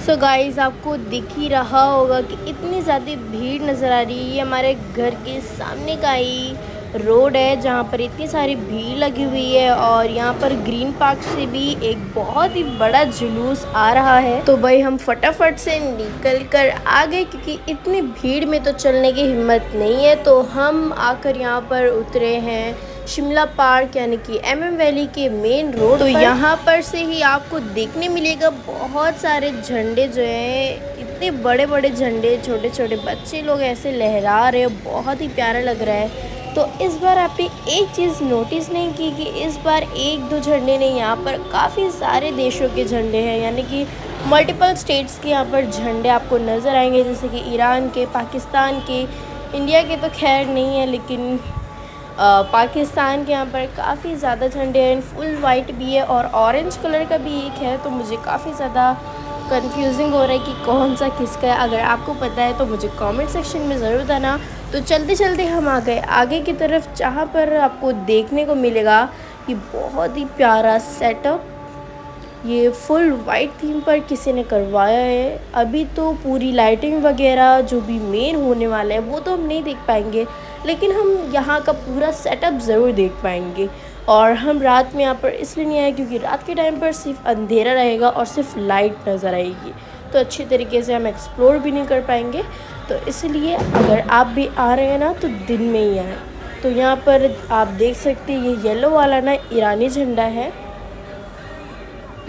So guys, आपको दिख ही रहा होगा कि इतनी ज़्यादा भीड़ नज़र आ रही है। ये हमारे घर के सामने का ही रोड है जहाँ पर इतनी सारी भीड़ लगी हुई है और यहाँ पर ग्रीन पार्क से भी एक बहुत ही बड़ा जुलूस आ रहा है। तो भाई हम फटाफट से निकल कर आ गए क्योंकि इतनी भीड़ में तो चलने की हिम्मत नहीं है। तो हम आकर यहाँ पर उतरे हैं शिमला पार्क यानी कि MM वैली के मेन रोड। तो यहाँ पर से ही आपको देखने मिलेगा बहुत सारे झंडे जो हैं, इतने बड़े बड़े झंडे, छोटे छोटे बच्चे लोग ऐसे लहरा रहे हैं, बहुत ही प्यारा लग रहा है। तो इस बार आपने एक चीज़ नोटिस नहीं की कि इस बार एक दो झंडे नहीं, यहाँ पर काफ़ी सारे देशों के झंडे हैं, यानी कि मल्टीपल स्टेट्स के यहाँ पर झंडे आपको नज़र आएंगे, जैसे कि ईरान के, पाकिस्तान के, इंडिया के तो खैर नहीं है, लेकिन पाकिस्तान के यहाँ पर काफ़ी ज़्यादा झंडे हैं। फुल वाइट भी है और ऑरेंज कलर का भी एक है। तो मुझे काफ़ी ज़्यादा कंफ्यूजिंग हो रहा है कि कौन सा किसका है। अगर आपको पता है तो मुझे कमेंट सेक्शन में ज़रूर बताना। तो चलते चलते हम आ गए आगे की तरफ, जहाँ पर आपको देखने को मिलेगा कि बहुत ही प्यारा सेटअप। ये फुल वाइट थीम पर किसी ने करवाया है। अभी तो पूरी लाइटिंग वगैरह जो भी मेन होने वाला है वो तो हम नहीं देख पाएंगे, लेकिन हम यहाँ का पूरा सेटअप ज़रूर देख पाएंगे। और हम रात में यहाँ पर इसलिए नहीं आए क्योंकि रात के टाइम पर सिर्फ अंधेरा रहेगा और सिर्फ लाइट नज़र आएगी, तो अच्छी तरीके से हम एक्सप्लोर भी नहीं कर पाएंगे। तो इसलिए अगर आप भी आ रहे हैं ना तो दिन में ही आएँ। तो यहाँ पर आप देख सकते हैं ये येलो वाला ना ईरानी झंडा है।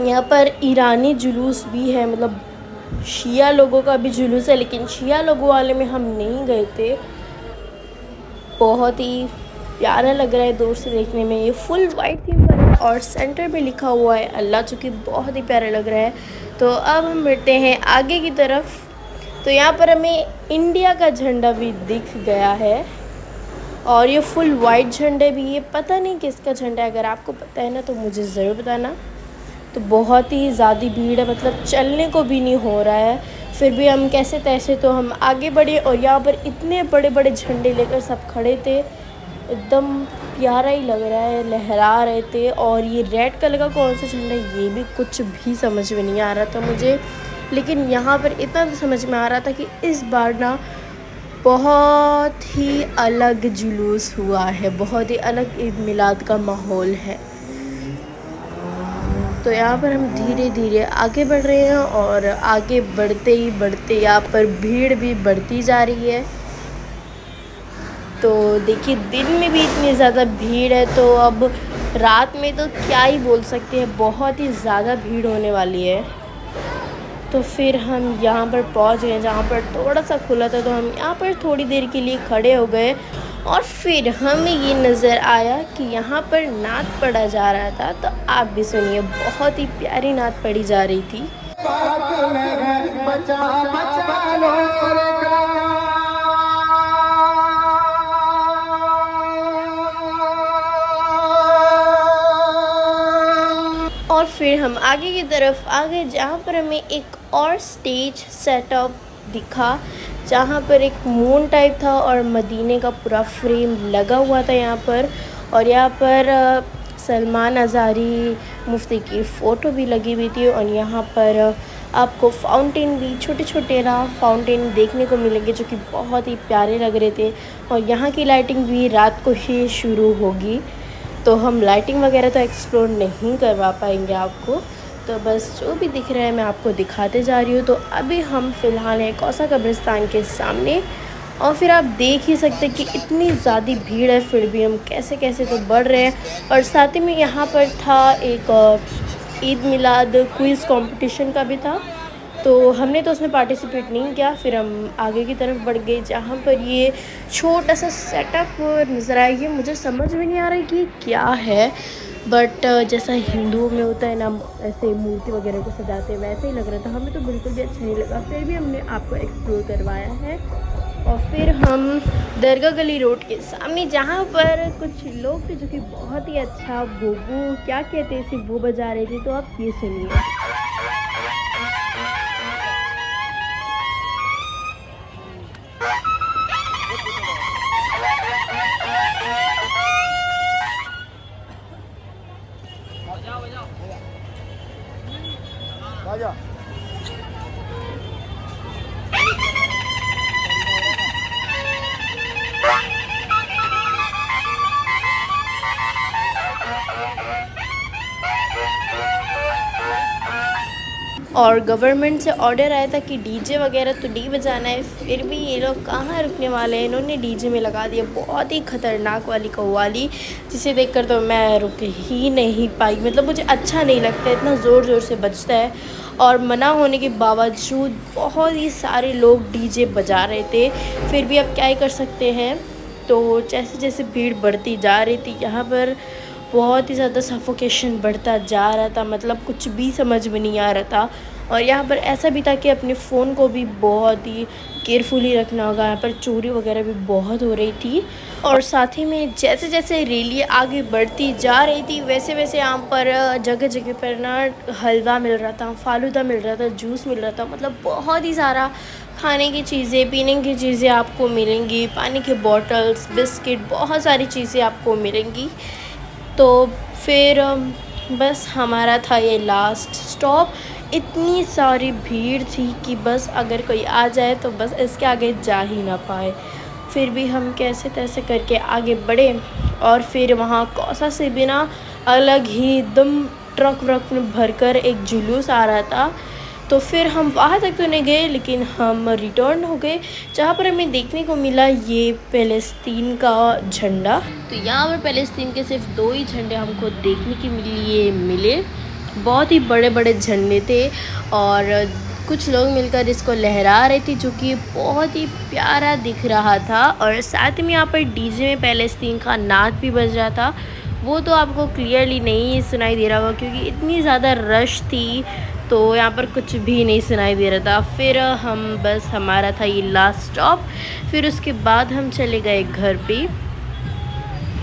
यहाँ पर ईरानी जुलूस भी है, मतलब शिया लोगों का भी जुलूस है, लेकिन शिया लोगों वाले में हम नहीं गए थे। बहुत ही प्यारा लग रहा है दूर से देखने में। ये फुल वाइट थीम पर है और सेंटर में लिखा हुआ है अल्लाह, जो कि बहुत ही प्यारा लग रहा है। तो अब हम बढ़ते हैं आगे की तरफ। तो यहाँ पर हमें इंडिया का झंडा भी दिख गया है और ये फुल वाइट झंडे भी, ये पता नहीं किसका झंडा है। अगर आपको पता है ना तो मुझे ज़रूर बताना। तो बहुत ही ज़्यादा भीड़ है, मतलब चलने को भी नहीं हो रहा है, फिर भी हम कैसे तैसे तो हम आगे बढ़े। और यहाँ पर इतने बड़े बड़े झंडे लेकर सब खड़े थे, एकदम प्यारा ही लग रहा है, लहरा रहे थे। और ये रेड कलर का कौन सा झंडा है ये भी कुछ भी समझ में नहीं आ रहा था मुझे, लेकिन यहाँ पर इतना तो समझ में आ रहा था कि इस बार ना बहुत ही अलग जुलूस हुआ है, बहुत ही अलग ईद मिलाद का माहौल है। तो यहाँ पर हम धीरे धीरे आगे बढ़ रहे हैं और आगे बढ़ते ही बढ़ते यहाँ पर भीड़ भी बढ़ती जा रही है। तो देखिए दिन में भी इतनी ज़्यादा भीड़ है, तो अब रात में तो क्या ही बोल सकते हैं, बहुत ही ज़्यादा भीड़ होने वाली है। तो फिर हम यहाँ पर पहुँच गए जहाँ पर थोड़ा सा खुला था, तो हम यहाँ पर थोड़ी देर के लिए खड़े हो गए और फिर हमें ये नज़र आया कि यहाँ पर नात पढ़ा जा रहा था। तो आप भी सुनिए, बहुत ही प्यारी नात पढ़ी जा रही थी। और फिर हम आगे की तरफ आ गए जहाँ पर हमें एक और स्टेज सेटअप दिखा, जहाँ पर एक मून टाइप था और मदीने का पूरा फ्रेम लगा हुआ था यहाँ पर। और यहाँ पर सलमान अज़ारी मुफ्ती की फ़ोटो भी लगी हुई थी। और यहाँ पर आपको फाउंटेन भी, छोटे छोटे ना फाउंटेन देखने को मिलेंगे जो कि बहुत ही प्यारे लग रहे थे। और यहाँ की लाइटिंग भी रात को ही शुरू होगी, तो हम लाइटिंग वगैरह तो एक्सप्लोर नहीं करवा पाएंगे आपको। तो बस जो भी दिख रहा है मैं आपको दिखाते जा रही हूँ। तो अभी हम फ़िलहाल हैं कौसा कब्रिस्तान के सामने, और फिर आप देख ही सकते हैं कि इतनी ज़्यादा भीड़ है, फिर भी हम कैसे कैसे तो बढ़ रहे हैं। और साथ ही में यहाँ पर था एक ईद मिलाद क्विज़ कंपटीशन का भी था, तो हमने तो उसमें पार्टिसिपेट नहीं किया। फिर हम आगे की तरफ बढ़ गए जहाँ पर ये छोटा सा सेटअप नज़र आया। ये मुझे समझ में नहीं आ रहा है कि ये क्या है, बट जैसा हिंदुओं में होता है ना, ऐसे मूर्ति वगैरह को सजाते हैं, वैसे ही लग रहा था। हमें तो बिल्कुल भी अच्छा नहीं लगा, फिर भी हमने आपको एक्सप्लोर करवाया है। और फिर हम दरगाह गली रोड के सामने, जहाँ पर कुछ लोग थे जो कि बहुत ही अच्छा वो क्या कहते हैं इसे, वो बजा रहे थे। तो आप ये सुनिए। और गवर्नमेंट से ऑर्डर आया था कि डीजे वगैरह तो नहीं बजाना है, फिर भी ये लोग कहाँ रुकने वाले हैं, इन्होंने डीजे में लगा दिया बहुत ही ख़तरनाक वाली कव्वाली, जिसे देखकर तो मैं रुक ही नहीं पाई। मतलब मुझे अच्छा नहीं लगता, इतना ज़ोर ज़ोर से बजता है और मना होने के बावजूद बहुत ही सारे लोग डीजे बजा रहे थे। फिर भी अब क्या ही कर सकते हैं। तो जैसे जैसे भीड़ बढ़ती जा रही थी यहाँ पर बहुत ही ज़्यादा सफोकेशन बढ़ता जा रहा था, मतलब कुछ भी समझ में नहीं आ रहा था। और यहाँ पर ऐसा भी था कि अपने फ़ोन को भी बहुत ही केयरफुली रखना होगा। यहाँ पर चोरी वगैरह भी बहुत हो रही थी और साथ ही में जैसे जैसे रैली आगे बढ़ती जा रही थी वैसे वैसे यहाँ पर जगह जगह पर ना हलवा मिल रहा था, फालूदा मिल रहा था, जूस मिल रहा था, मतलब बहुत ही सारा खाने की चीज़ें, पीने की चीज़ें आपको मिलेंगी, पानी के बॉटल्स, बिस्किट, बहुत सारी चीज़ें आपको मिलेंगी। तो फिर बस हमारा था ये लास्ट स्टॉप। इतनी सारी भीड़ थी कि बस अगर कोई आ जाए तो बस इसके आगे जा ही ना पाए। फिर भी हम कैसे तैसे करके आगे बढ़े और फिर वहाँ कौसा से भी ना अलग ही एकदम ट्रक व्रक में भरकर एक जुलूस आ रहा था। तो फिर हम वहाँ तक तो नहीं गए, लेकिन हम रिटर्न हो गए, जहाँ पर हमें देखने को मिला ये फ़लस्तीन का झंडा। तो यहाँ पर फ़लस्तीन के सिर्फ 2 ही झंडे हमको देखने के लिए मिले। बहुत ही बड़े बड़े झंडे थे और कुछ लोग मिलकर इसको लहरा रहे थे, जो कि बहुत ही प्यारा दिख रहा था। और साथ में यहाँ पर डीजे में फ़लस्तीन का नाच भी बज रहा था। वो तो आपको क्लियरली नहीं सुनाई दे रहा होगा क्योंकि इतनी ज़्यादा रश थी, तो यहाँ पर कुछ भी नहीं सुनाई दे रहा था। फिर हम बस हमारा था ये लास्ट स्टॉप। फिर उसके बाद हम चले गए घर पे,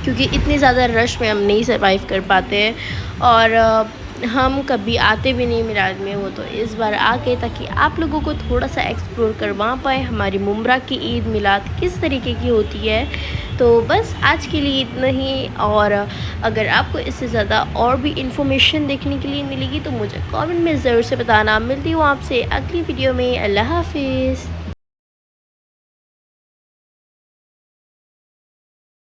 क्योंकि इतने ज़्यादा रश में हम नहीं सर्वाइव कर पाते हैं और हम कभी आते भी नहीं मिलाद में। वो तो इस बार आके ताकि आप लोगों को थोड़ा सा एक्सप्लोर करवा पाए हमारी मुमरा की ईद मिलाद किस तरीके की होती है। तो बस आज के लिए इतना ही, और अगर आपको इससे ज़्यादा और भी इन्फॉर्मेशन देखने के लिए मिलेगी तो मुझे कमेंट में ज़रूर से बताना। मिलती हूँ आपसे अगली वीडियो में। अल्लाह हाफिज़।